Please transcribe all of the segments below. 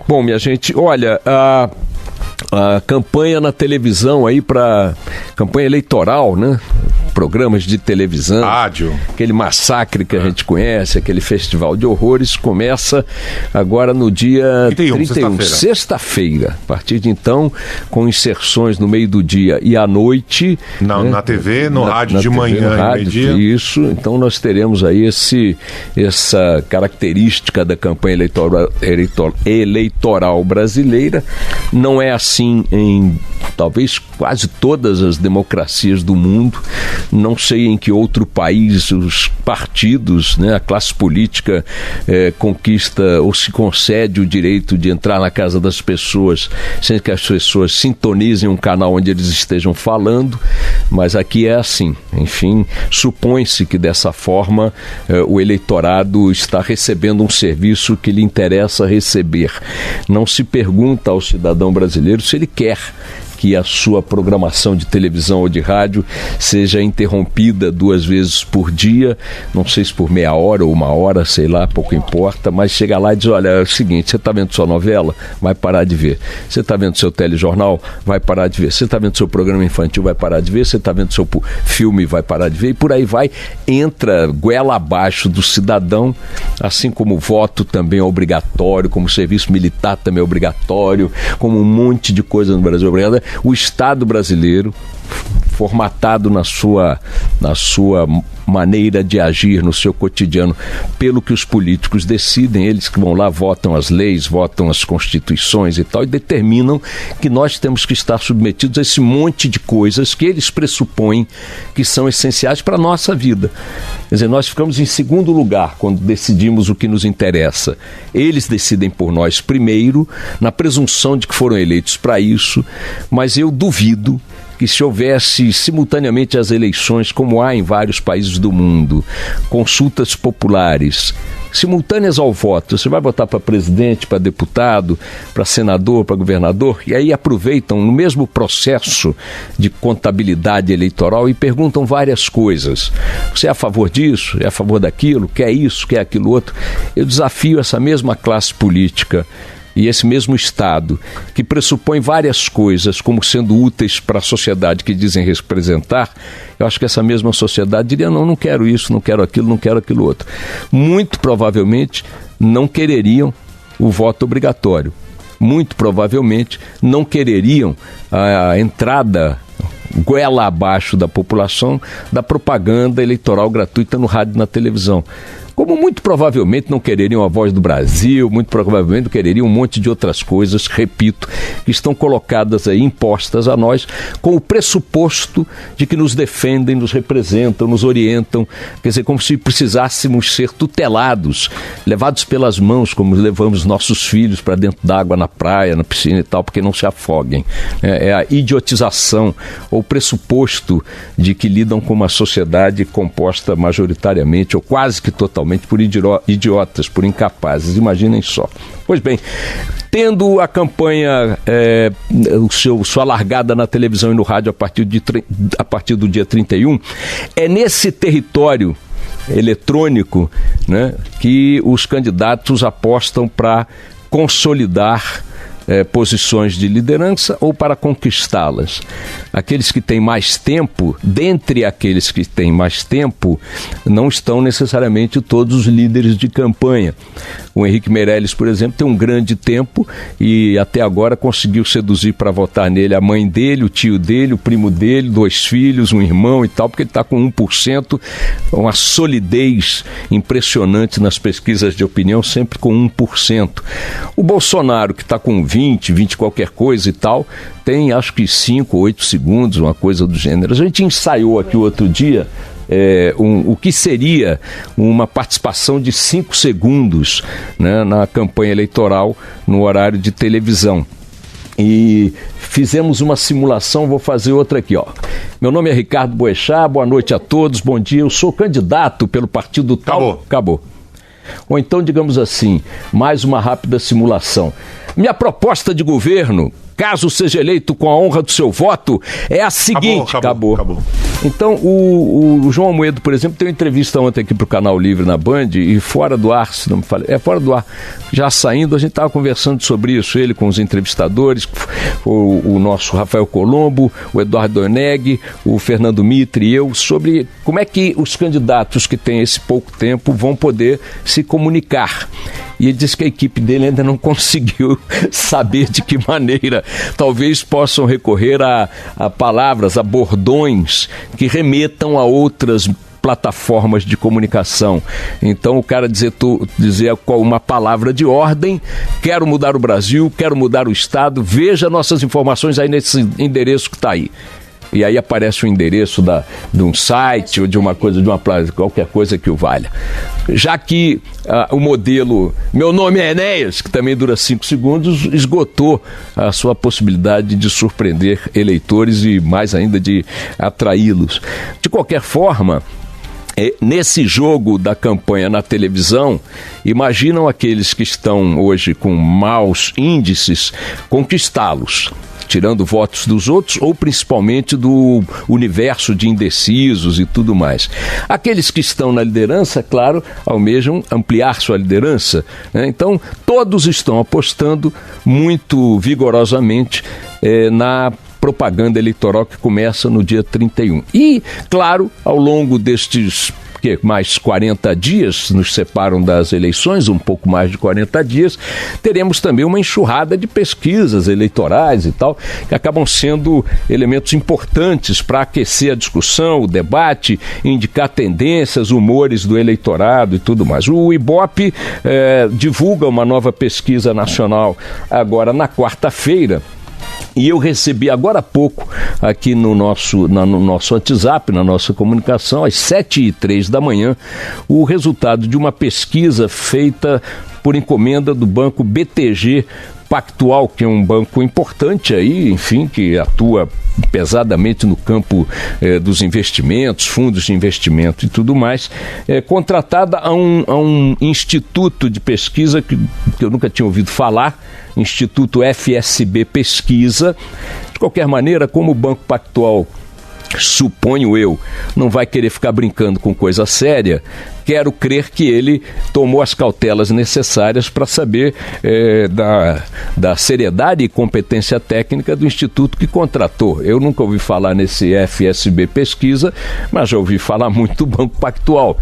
Bom, minha gente, olha, a campanha na televisão aí para campanha eleitoral, né? Programas de televisão, rádio, aquele massacre que a gente conhece, aquele festival de horrores, começa agora no dia 31, sexta-feira. A partir de então, com inserções no meio do dia e à noite. Na TV, no rádio de manhã e meio-dia. Isso, então nós teremos aí essa característica da campanha eleitoral brasileira. Não é assim em talvez quase todas as democracias do mundo. Não sei em que outro país os partidos, né, a classe política conquista ou se concede o direito de entrar na casa das pessoas sem que as pessoas sintonizem um canal onde eles estejam falando, mas aqui é assim. Enfim, supõe-se que dessa forma o eleitorado está recebendo um serviço que lhe interessa receber. Não se pergunta ao cidadão brasileiro se ele quer que a sua programação de televisão ou de rádio seja interrompida 2 vezes por dia, não sei se por meia hora ou 1 hora, sei lá, pouco importa, mas chega lá e diz, olha, é o seguinte, você está vendo sua novela? Vai parar de ver. Você está vendo seu telejornal? Vai parar de ver. Você está vendo seu programa infantil? Vai parar de ver. Você está vendo seu filme? Vai parar de ver. E por aí vai, entra goela abaixo do cidadão, assim como o voto também é obrigatório, como o serviço militar também é obrigatório, como um monte de coisa no Brasil é obrigatório. O Estado brasileiro, formatado na sua maneira de agir no seu cotidiano pelo que os políticos decidem, eles que vão lá, votam as leis, votam as constituições e tal, e determinam que nós temos que estar submetidos a esse monte de coisas que eles pressupõem que são essenciais para a nossa vida. Quer dizer, nós ficamos em segundo lugar quando decidimos o que nos interessa. Eles decidem por nós primeiro, na presunção de que foram eleitos para isso, mas eu duvido que se houvesse simultaneamente as eleições, como há em vários países do mundo, consultas populares, simultâneas ao voto, você vai votar para presidente, para deputado, para senador, para governador, e aí aproveitam no mesmo processo de contabilidade eleitoral e perguntam várias coisas. Você é a favor disso? É a favor daquilo? Quer isso? Quer aquilo outro? Eu desafio essa mesma classe política e esse mesmo Estado, que pressupõe várias coisas como sendo úteis para a sociedade que dizem representar, eu acho que essa mesma sociedade diria, não quero isso, não quero aquilo outro. Muito provavelmente não quereriam o voto obrigatório. Muito provavelmente não quereriam a entrada goela abaixo da população da propaganda eleitoral gratuita no rádio e na televisão. Como muito provavelmente não quereriam a Voz do Brasil, muito provavelmente não quereriam um monte de outras coisas, repito, que estão colocadas aí, impostas a nós, com o pressuposto de que nos defendem, nos representam, nos orientam, quer dizer, como se precisássemos ser tutelados, levados pelas mãos, como levamos nossos filhos para dentro d'água, na praia, na piscina e tal, porque não se afoguem. É a idiotização, ou pressuposto de que lidam com uma sociedade composta majoritariamente, ou quase que totalmente, por idiotas, por incapazes, imaginem só. Pois bem, tendo a campanha, sua largada na televisão e no rádio a partir do dia 31, é nesse território eletrônico, né, que os candidatos apostam para consolidar posições de liderança ou para conquistá-las. Aqueles que têm mais tempo, dentre aqueles que têm mais tempo, não estão necessariamente todos os líderes de campanha. O Henrique Meirelles, por exemplo, tem um grande tempo e até agora conseguiu seduzir para votar nele a mãe dele, o tio dele, o primo dele, 2 filhos, um irmão e tal, porque ele está com 1%, uma solidez impressionante nas pesquisas de opinião, sempre com 1%. O Bolsonaro, que está com 20 qualquer coisa e tal, tem acho que 5 ou 8 segundos, uma coisa do gênero. A gente ensaiou aqui outro dia o que seria uma participação de 5 segundos, né, na campanha eleitoral no horário de televisão. E fizemos uma simulação, vou fazer outra aqui, ó. Meu nome é Ricardo Boechat, boa noite a todos, bom dia, eu sou candidato pelo partido tal... Acabou. Ou então, digamos assim, mais uma rápida simulação. Minha proposta de governo, caso seja eleito com a honra do seu voto, é a seguinte... Acabou. Então, o João Amoedo, por exemplo, tem uma entrevista ontem aqui para o Canal Livre na Band, e fora do ar, se não me falei, fora do ar, já saindo, a gente estava conversando sobre isso, ele com os entrevistadores, o nosso Rafael Colombo, o Eduardo Oneg, o Fernando Mitre e eu, sobre como é que os candidatos que têm esse pouco tempo vão poder se comunicar. E ele disse que a equipe dele ainda não conseguiu saber de que maneira. Talvez possam recorrer a palavras, a bordões que remetam a outras plataformas de comunicação. Então o cara dizer uma palavra de ordem: quero mudar o Brasil, quero mudar o Estado, veja nossas informações aí nesse endereço que está aí. E aí aparece o endereço de um site ou de uma coisa, qualquer coisa que o valha. Já que o modelo Meu Nome é Enéas, que também dura 5 segundos, esgotou a sua possibilidade de surpreender eleitores e mais ainda de atraí-los. De qualquer forma, nesse jogo da campanha na televisão, imaginam aqueles que estão hoje com maus índices conquistá-los, tirando votos dos outros ou principalmente do universo de indecisos e tudo mais. Aqueles que estão na liderança, claro, almejam ampliar sua liderança, né? Então, todos estão apostando muito vigorosamente na propaganda eleitoral que começa no dia 31. E, claro, ao longo destes mais 40 dias, nos separam das eleições, um pouco mais de 40 dias, teremos também uma enxurrada de pesquisas eleitorais e tal, que acabam sendo elementos importantes para aquecer a discussão, o debate, indicar tendências, humores do eleitorado e tudo mais. O Ibope divulga uma nova pesquisa nacional agora na quarta-feira, e eu recebi agora há pouco, aqui no nosso WhatsApp, na nossa comunicação, às 7h03 da manhã, o resultado de uma pesquisa feita por encomenda do banco BTG Pactual, que é um banco importante aí, enfim, que atua pesadamente no campo dos investimentos, fundos de investimento e tudo mais, contratada a um instituto de pesquisa que eu nunca tinha ouvido falar, Instituto FSB Pesquisa. De qualquer maneira, como o Banco Pactual, suponho eu, não vai querer ficar brincando com coisa séria, quero crer que ele tomou as cautelas necessárias para saber da seriedade e competência técnica do instituto que contratou. Eu nunca ouvi falar nesse FSB Pesquisa, mas já ouvi falar muito do Banco Pactual.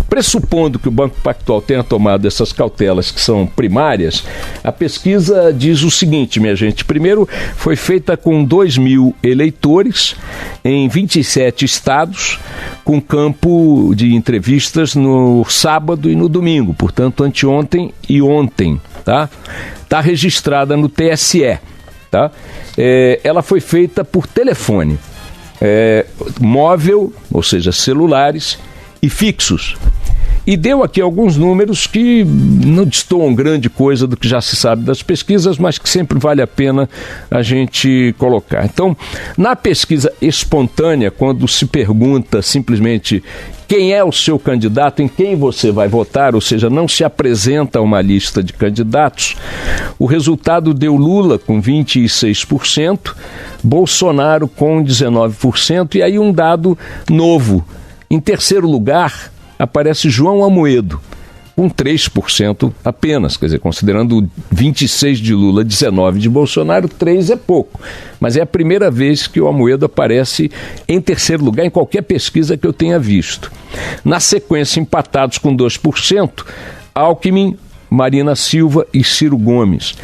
Pressupondo que o Banco Pactual tenha tomado essas cautelas que são primárias, a pesquisa diz o seguinte, minha gente. Primeiro, foi feita com 2.000 eleitores em 27 estados, com campo de entrevistas no sábado e no domingo, portanto, anteontem e ontem, tá? Está registrada no TSE, tá? Ela foi feita por telefone, móvel, ou seja, celulares e fixos. E deu aqui alguns números que não destoam grande coisa do que já se sabe das pesquisas, mas que sempre vale a pena a gente colocar. Então, na pesquisa espontânea, quando se pergunta simplesmente quem é o seu candidato, em quem você vai votar, ou seja, não se apresenta uma lista de candidatos, o resultado deu Lula com 26%, Bolsonaro com 19%, e aí um dado novo. Em terceiro lugar, aparece João Amoedo, com 3% apenas, quer dizer, considerando 26 de Lula, 19 de Bolsonaro, 3 é pouco. Mas é a primeira vez que o Amoedo aparece em terceiro lugar em qualquer pesquisa que eu tenha visto. Na sequência, empatados com 2%, Alckmin, Marina Silva e Ciro Gomes.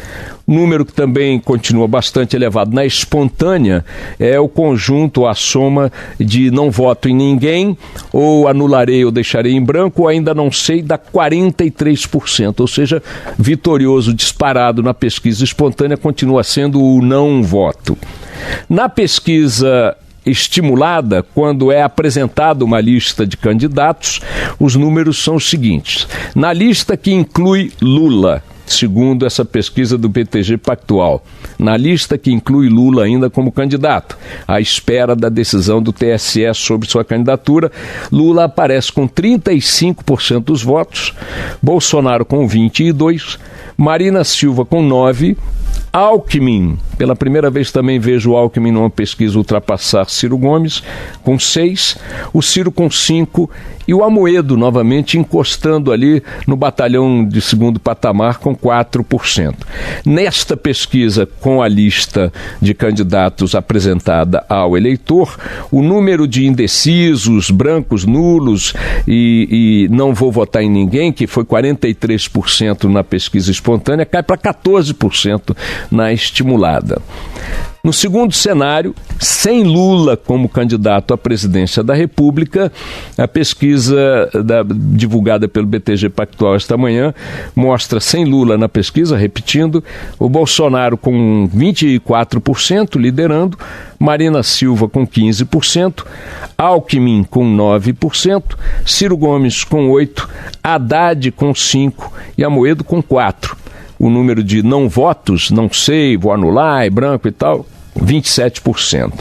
Número que também continua bastante elevado na espontânea é o conjunto, a soma de não voto em ninguém, ou anularei ou deixarei em branco, ou ainda não sei, dá 43%, ou seja, vitorioso disparado na pesquisa espontânea continua sendo o não voto. Na pesquisa estimulada, quando é apresentada uma lista de candidatos, os números são os seguintes. Na lista que inclui Lula, segundo essa pesquisa do BTG Pactual, na lista que inclui Lula ainda como candidato, à espera da decisão do TSE sobre sua candidatura, Lula aparece com 35% dos votos, Bolsonaro com 22%, Marina Silva com 9%, Alckmin, pela primeira vez também vejo o Alckmin numa pesquisa ultrapassar Ciro Gomes, com 6, o Ciro com 5 e o Amoedo novamente encostando ali no batalhão de segundo patamar com 4%. Nesta pesquisa, com a lista de candidatos apresentada ao eleitor, o número de indecisos, brancos, nulos e não vou votar em ninguém, que foi 43% na pesquisa espontânea, cai para 14% na estimulada. No segundo cenário, sem Lula como candidato à presidência da República, a pesquisa divulgada pelo BTG Pactual esta manhã mostra, sem Lula na pesquisa, repetindo, o Bolsonaro com 24%, liderando, Marina Silva com 15%, Alckmin com 9%, Ciro Gomes com 8%, Haddad com 5% e Amoedo com 4%. O número de não votos, não sei, vou anular, é branco e tal, 27%.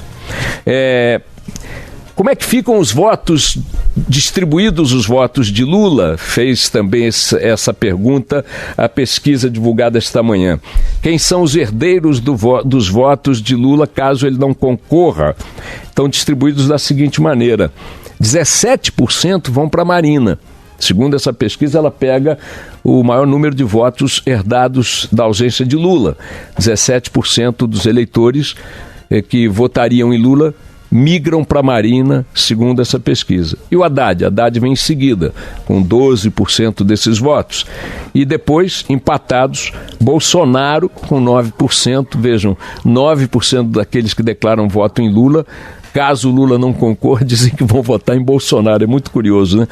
Como é que ficam os votos, distribuídos os votos de Lula? Fez também essa pergunta a pesquisa divulgada esta manhã. Quem são os herdeiros dos votos de Lula caso ele não concorra? Estão distribuídos da seguinte maneira: 17% vão para Marina. Segundo essa pesquisa, ela pega o maior número de votos herdados da ausência de Lula. 17% dos eleitores que votariam em Lula migram para a Marina, segundo essa pesquisa. E o Haddad? Haddad vem em seguida, com 12% desses votos. E depois, empatados, Bolsonaro com 9%. Vejam, 9% daqueles que declaram voto em Lula, caso Lula não concorra, dizem que vão votar em Bolsonaro. É muito curioso, né?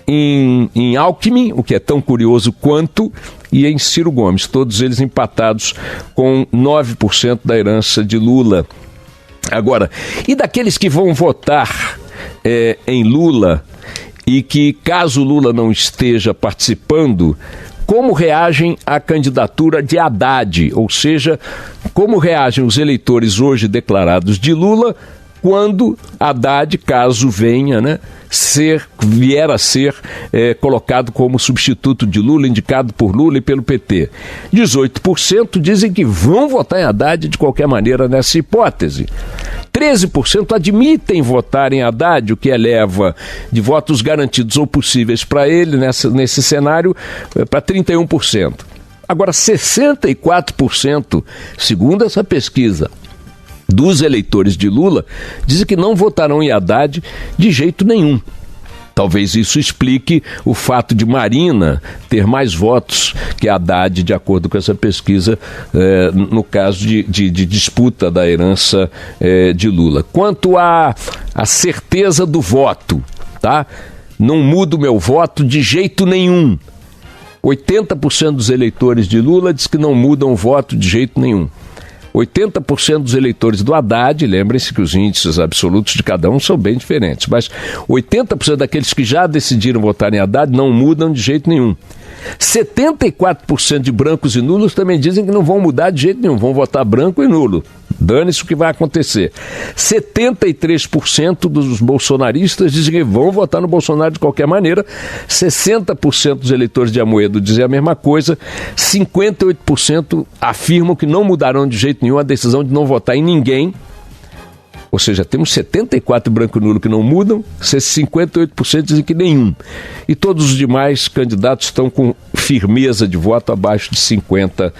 Em Alckmin, o que é tão curioso quanto, e em Ciro Gomes, todos eles empatados com 9% da herança de Lula. Agora, e daqueles que vão votar em Lula e que, caso Lula não esteja participando, como reagem à candidatura de Haddad? Ou seja, como reagem os eleitores hoje declarados de Lula quando Haddad, caso venha, né, vier a ser colocado como substituto de Lula, indicado por Lula e pelo PT. 18% dizem que vão votar em Haddad de qualquer maneira nessa hipótese. 13% admitem votar em Haddad, o que eleva de votos garantidos ou possíveis para ele nesse cenário para 31%. Agora, 64%, segundo essa pesquisa, dos eleitores de Lula, dizem que não votarão em Haddad de jeito nenhum. Talvez isso explique o fato de Marina ter mais votos que Haddad, de acordo com essa pesquisa, no caso de disputa da herança de Lula. Quanto à certeza do voto, tá? Não mudo meu voto de jeito nenhum. 80% dos eleitores de Lula diz que não mudam o voto de jeito nenhum. 80% dos eleitores do Haddad, lembrem-se que os índices absolutos de cada um são bem diferentes, mas 80% daqueles que já decidiram votar em Haddad não mudam de jeito nenhum. 74% de brancos e nulos também dizem que não vão mudar de jeito nenhum, vão votar branco e nulo. Dane-se o que vai acontecer. 73% dos bolsonaristas dizem que vão votar no Bolsonaro de qualquer maneira. 60% dos eleitores de Amoedo dizem a mesma coisa. 58% afirmam que não mudarão de jeito nenhum a decisão de não votar em ninguém. Ou seja, temos 74% branco e nulo que não mudam, 58% dizem que nenhum. E todos os demais candidatos estão com firmeza de voto abaixo de 50%.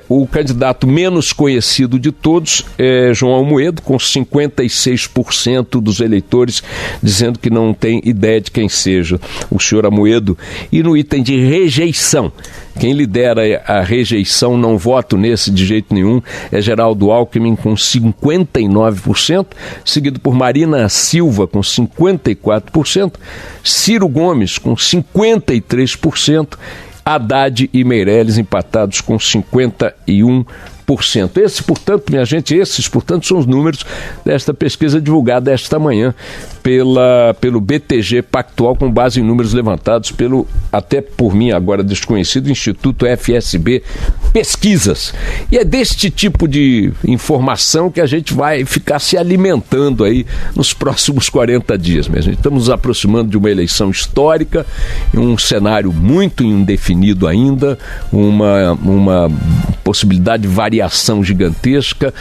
O candidato menos conhecido de todos é João Amoedo, com 56% dos eleitores dizendo que não tem ideia de quem seja o senhor Amoedo. E no item de rejeição, quem lidera a rejeição, não voto nesse de jeito nenhum, é Geraldo Alckmin com 59%, seguido por Marina Silva com 54%, Ciro Gomes com 53%, Haddad e Meirelles empatados com 51%. Esses, portanto, minha gente, são os números desta pesquisa divulgada esta manhã pelo BTG Pactual, com base em números levantados pelo, até por mim agora desconhecido, Instituto FSB pesquisas. E é deste tipo de informação que a gente vai ficar se alimentando aí nos próximos 40 dias, minha gente. Estamos nos aproximando de uma eleição histórica, um cenário muito indefinido ainda, uma possibilidade de variação gigantesca.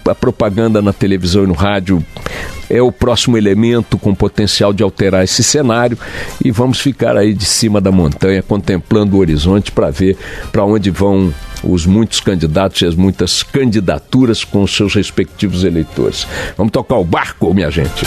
A propaganda na televisão e no rádio é o próximo elemento com potencial de alterar esse cenário, e vamos ficar aí de cima da montanha contemplando o horizonte para ver para onde vão os muitos candidatos e as muitas candidaturas com os seus respectivos eleitores. Vamos tocar o barco, minha gente.